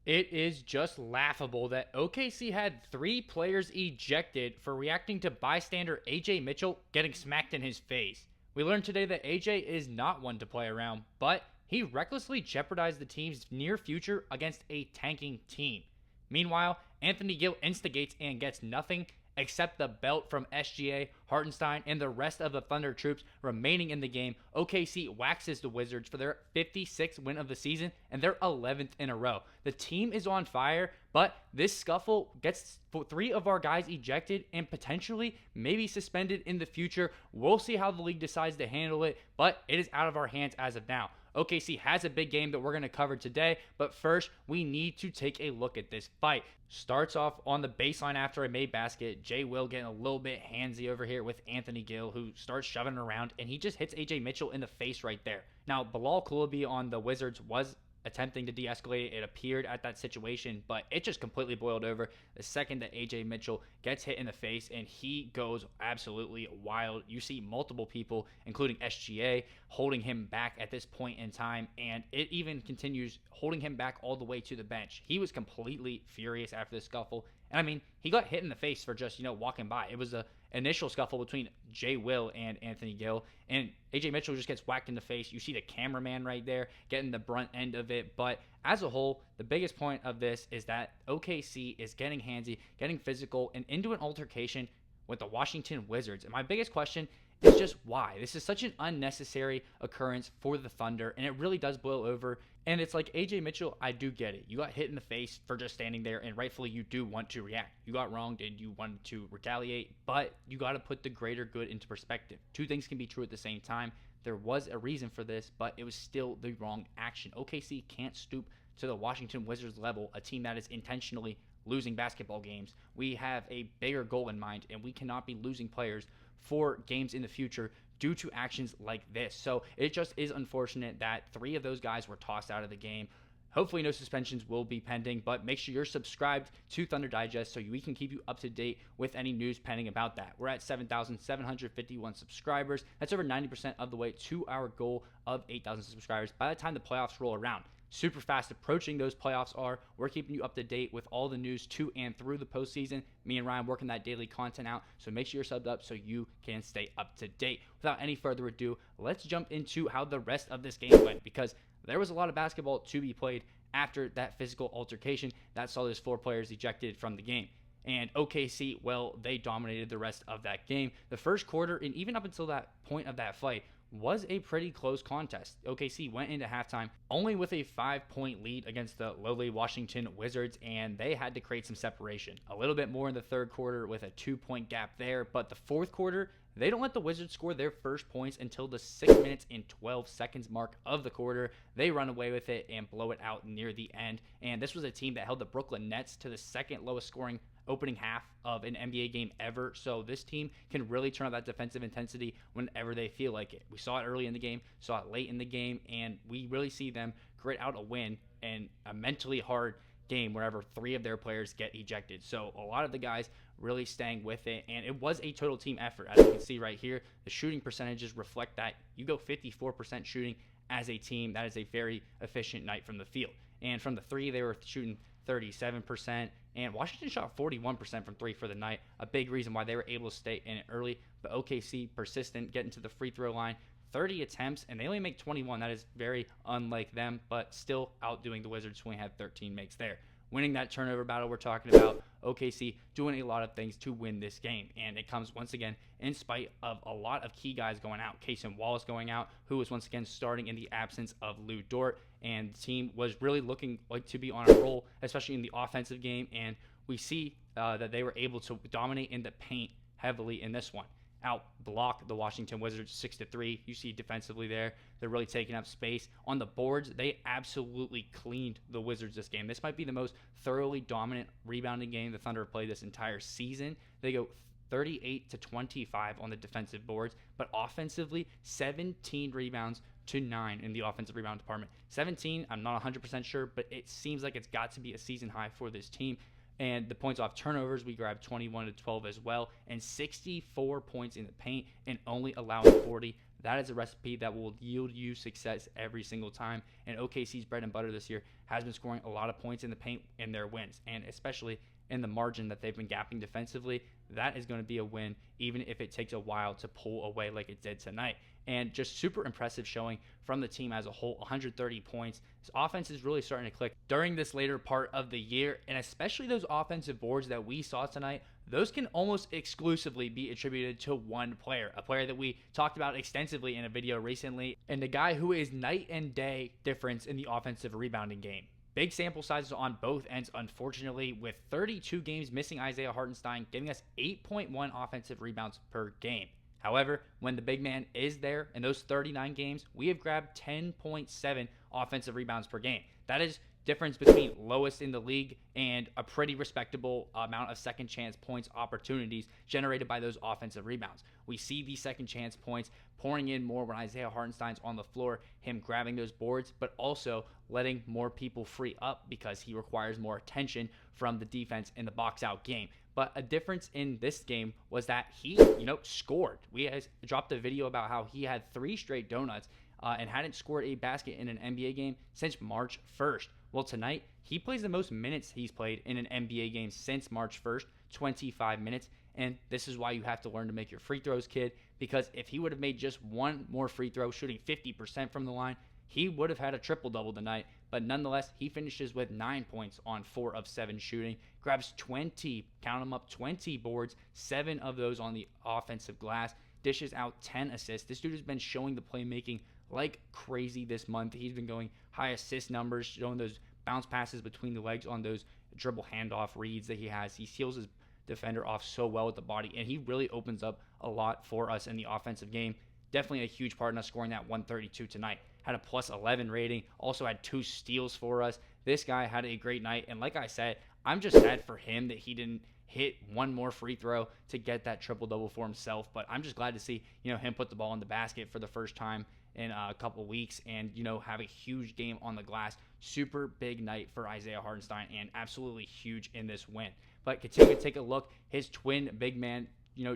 It is just laughable that OKC had 3 players ejected for reacting to bystander AJ Mitchell getting smacked in his face. We learned today that AJ is not one to play around, but he recklessly jeopardized the team's near future against a tanking team. Meanwhile, Anthony Gill instigates and gets nothing except the belt from SGA, Hartenstein, and the rest of the Thunder troops remaining in the game. OKC waxes the Wizards for their 56th win of the season and their 11th in a row. The team is on fire, but this scuffle gets 3 of our guys ejected and potentially maybe suspended in the future. We'll see how the league decides to handle it, but it is out of our hands as of now. OKC has a big game that we're going to cover today, but first, we need to take a look at this fight. Starts off on the baseline after a made basket. Jay Will getting a little bit handsy over here with Anthony Gill, who starts shoving around, and he just hits AJ Mitchell in the face right there. Now, Bilal Coulibaly on the Wizards was attempting to de-escalate. It appeared at that situation, but it just completely boiled over the second that AJ Mitchell gets hit in the face, and he goes absolutely wild. You see multiple people, including SGA, holding him back at this point in time, and it even continues holding him back all the way to the bench. He was completely furious after the scuffle, and I mean, he got hit in the face for just, walking by. It was a initial scuffle between Jay Will and Anthony Gill, and AJ Mitchell just gets whacked in the face. You see the cameraman right there getting the brunt end of it, but as a whole, the biggest point of this is that OKC is getting handsy, getting physical, and into an altercation with the Washington Wizards. And my biggest question is just why? This is such an unnecessary occurrence for the Thunder, and it really does boil over. And it's like, AJ Mitchell, I do get it. You got hit in the face for just standing there, and rightfully you do want to react. You got wronged and you wanted to retaliate, but you got to put the greater good into perspective. Two things can be true at the same time. There was a reason for this, but it was still the wrong action. OKC can't stoop to the Washington Wizards level, a team that is intentionally losing basketball games. We have a bigger goal in mind, and we cannot be losing players for games in the future due to actions like this. So it just is unfortunate that 3 of those guys were tossed out of the game. Hopefully no suspensions will be pending, but make sure you're subscribed to Thunder Digest so we can keep you up to date with any news pending about that. We're at 7,751 subscribers. That's over 90% of the way to our goal of 8,000 subscribers by the time the playoffs roll around. Super fast approaching those playoffs are. We're keeping you up to date with all the news to and through the postseason. Me and Ryan working that daily content out, so make sure you're subbed up so you can stay up to date. Without any further ado, let's jump into how the rest of this game went, because there was a lot of basketball to be played after that physical altercation that saw those 4 players ejected from the game. And OKC, well, they dominated the rest of that game. The first quarter, and even up until that point of that fight, was a pretty close contest. OKC went into halftime only with a 5-point lead against the lowly Washington Wizards, and they had to create some separation. A little bit more in the third quarter with a 2-point gap there, but the fourth quarter, they don't let the Wizards score their first points until the 6 minutes and 12 seconds mark of the quarter. They run away with it and blow it out near the end, and this was a team that held the Brooklyn Nets to the second lowest scoring opening half of an NBA game ever. So this team can really turn up that defensive intensity whenever they feel like it. We saw it early in the game, saw it late in the game, and we really see them grit out a win in a mentally hard game wherever 3 of their players get ejected. So a lot of the guys really staying with it, and it was a total team effort. As you can see right here, the shooting percentages reflect that. You go 54% shooting as a team. That is a very efficient night from the field. And from the 3, they were shooting 37%, and Washington shot 41% from 3 for the night. A big reason why they were able to stay in it early. But OKC persistent, getting to the free throw line, 30 attempts, and they only make 21. That is very unlike them, but still outdoing the Wizards, who only had 13 makes there. Winning that turnover battle we're talking about, OKC doing a lot of things to win this game, and it comes once again in spite of a lot of key guys going out. Cason Wallace going out, who was once again starting in the absence of Dort, and the team was really looking like to be on a roll, especially in the offensive game, and we see that they were able to dominate in the paint heavily in this one. Out-block the Washington Wizards 6-3. You see defensively there, they're really taking up space. On the boards, they absolutely cleaned the Wizards this game. This might be the most thoroughly dominant rebounding game the Thunder have played this entire season. They go 38-25 on the defensive boards, but offensively, 17 rebounds to 9 in the offensive rebound department. 17, I'm not 100% sure, but it seems like it's got to be a season high for this team. And the points off turnovers, we grabbed 21-12 as well, and 64 points in the paint and only allowing 40. that is a recipe that will yield you success every single time. And OKC's bread and butter this year has been scoring a lot of points in the paint in their wins, and especially in the margin that they've been gapping defensively. That is going to be a win, even if it takes a while to pull away like it did tonight. And just super impressive showing from the team as a whole, 130 points. This offense is really starting to click during this later part of the year, and especially those offensive boards that we saw tonight, those can almost exclusively be attributed to one player, a player that we talked about extensively in a video recently, and a guy who is night and day difference in the offensive rebounding game. Big sample sizes on both ends, unfortunately, with 32 games missing Isaiah Hartenstein, giving us 8.1 offensive rebounds per game. However, when the big man is there in those 39 games, we have grabbed 10.7 offensive rebounds per game. That is difference between lowest in the league and a pretty respectable amount of second chance points opportunities generated by those offensive rebounds. We see these second chance points pouring in more when Isaiah Hartenstein's on the floor, him grabbing those boards, but also letting more people free up because he requires more attention from the defense in the box out game. But a difference in this game was that he, scored. We dropped a video about how he had 3 straight donuts and hadn't scored a basket in an NBA game since March 1st. Well, tonight, he plays the most minutes he's played in an NBA game since March 1st, 25 minutes. And this is why you have to learn to make your free throws, kid, because if he would have made just one more free throw, shooting 50% from the line, he would have had a triple-double tonight. But nonetheless, he finishes with 9 points on 4 of 7 shooting, grabs 20, count them up, 20 boards, 7 of those on the offensive glass, dishes out 10 assists. This dude has been showing the playmaking like crazy this month. He's been going high assist numbers, showing those bounce passes between the legs on those dribble handoff reads that he has. He seals his defender off so well with the body, and he really opens up a lot for us in the offensive game. Definitely a huge part in us scoring that 132 tonight. Had a plus 11 rating, also had 2 steals for us. This guy had a great night, and like I said, I'm just sad for him that he didn't hit one more free throw to get that triple-double for himself, but I'm just glad to see, him put the ball in the basket for the first time in a couple weeks and, have a huge game on the glass. Super big night for Isaiah Hartenstein and absolutely huge in this win. But continue to take a look. His twin big man,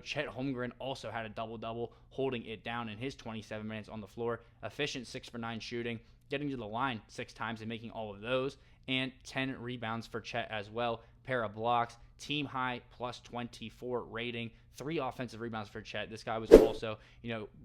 Chet Holmgren also had a double-double, holding it down in his 27 minutes on the floor. Efficient 6 for 9 shooting, getting to the line 6 times and making all of those, and 10 rebounds for Chet as well. Pair of blocks, team high plus 24 rating, 3 offensive rebounds for Chet. This guy was also,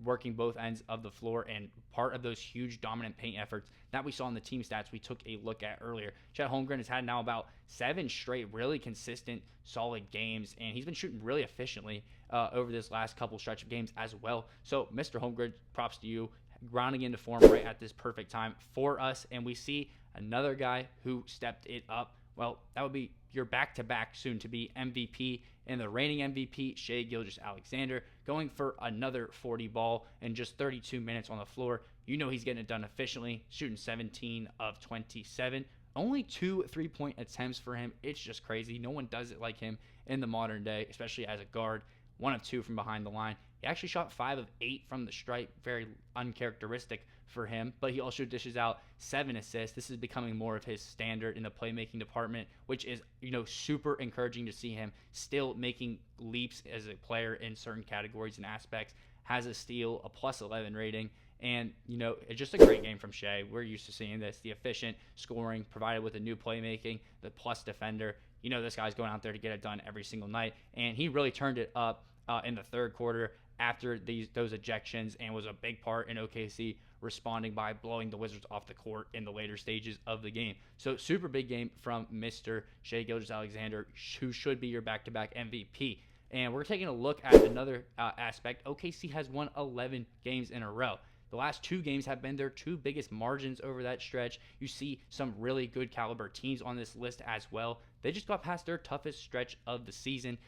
working both ends of the floor and part of those huge dominant paint efforts that we saw in the team stats we took a look at earlier. Chet Holmgren has had now about 7 straight really consistent, solid games, and he's been shooting really efficiently over this last couple stretch of games as well. So, Mr. Holmgren, props to you, rounding into form right at this perfect time for us. And we see another guy who stepped it up. Well, that would be your back-to-back soon-to-be MVP and the reigning MVP, Shai Gilgeous-Alexander, going for another 40 ball in just 32 minutes on the floor. He's getting it done efficiently, shooting 17 of 27. Only 2 3-point attempts for him. It's just crazy. No one does it like him in the modern day, especially as a guard. 1 of 2 from behind the line. He actually shot 5 of 8 from the stripe. Very uncharacteristic for him, but he also dishes out 7 assists. This is becoming more of his standard in the playmaking department, which is, super encouraging to see him still making leaps as a player in certain categories and aspects. Has a steal, a plus 11 rating, and, it's just a great game from Shai. We're used to seeing this, the efficient scoring provided with the new playmaking, the plus defender. This guy's going out there to get it done every single night, and he really turned it up in the third quarter after those ejections, and was a big part in OKC responding by blowing the Wizards off the court in the later stages of the game. So super big game from Mr. Shai Gilgeous-Alexander, who should be your back-to-back MVP. And we're taking a look at another aspect. OKC has won 11 games in a row. The last 2 games have been their 2 biggest margins over that stretch. You see some really good caliber teams on this list as well. They just got past their toughest stretch of the season,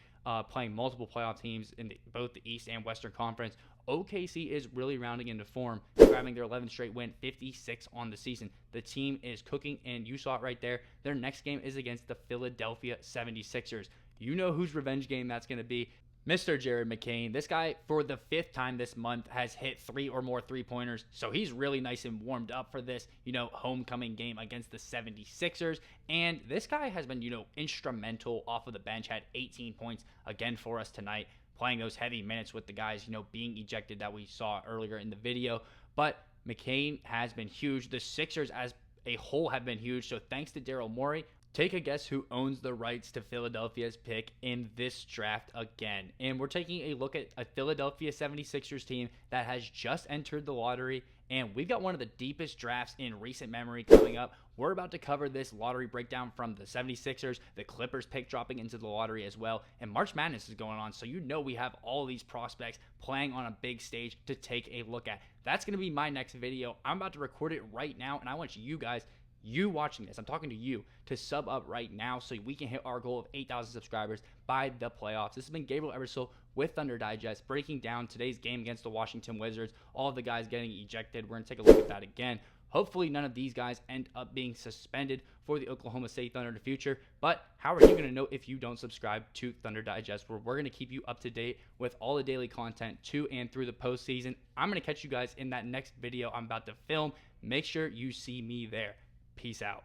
playing multiple playoff teams in both the East and Western Conference. OKC is really rounding into form, grabbing their 11th straight win, 56 on the season. The team is cooking, and you saw it right there. Their next game is against the Philadelphia 76ers. You know whose revenge game that's going to be. Mr. Jared McCain, this guy, for the 5th time this month, has hit 3 or more three-pointers, so he's really nice and warmed up for this, homecoming game against the 76ers, and this guy has been, instrumental off of the bench, had 18 points again for us tonight. playing those heavy minutes with the guys, being ejected that we saw earlier in the video. But McCain has been huge. The Sixers as a whole have been huge. So thanks to Daryl Morey. Take a guess who owns the rights to Philadelphia's pick in this draft again. And we're taking a look at a Philadelphia 76ers team that has just entered the lottery. And we've got one of the deepest drafts in recent memory coming up. We're about to cover this lottery breakdown from the 76ers, the Clippers pick dropping into the lottery as well. And March Madness is going on, so we have all these prospects playing on a big stage to take a look at. That's going to be my next video. I'm about to record it right now, and I want you guys, you watching this, I'm talking to you, to sub up right now so we can hit our goal of 8,000 subscribers by the playoffs. This has been Gabriel Eversole with Thunder Digest, breaking down today's game against the Washington Wizards, all of the guys getting ejected. We're going to take a look at that again. Hopefully none of these guys end up being suspended for the Oklahoma City Thunder in the future. But how are you going to know if you don't subscribe to Thunder Digest, where we're going to keep you up to date with all the daily content to and through the postseason? I'm going to catch you guys in that next video I'm about to film. Make sure you see me there. Peace out.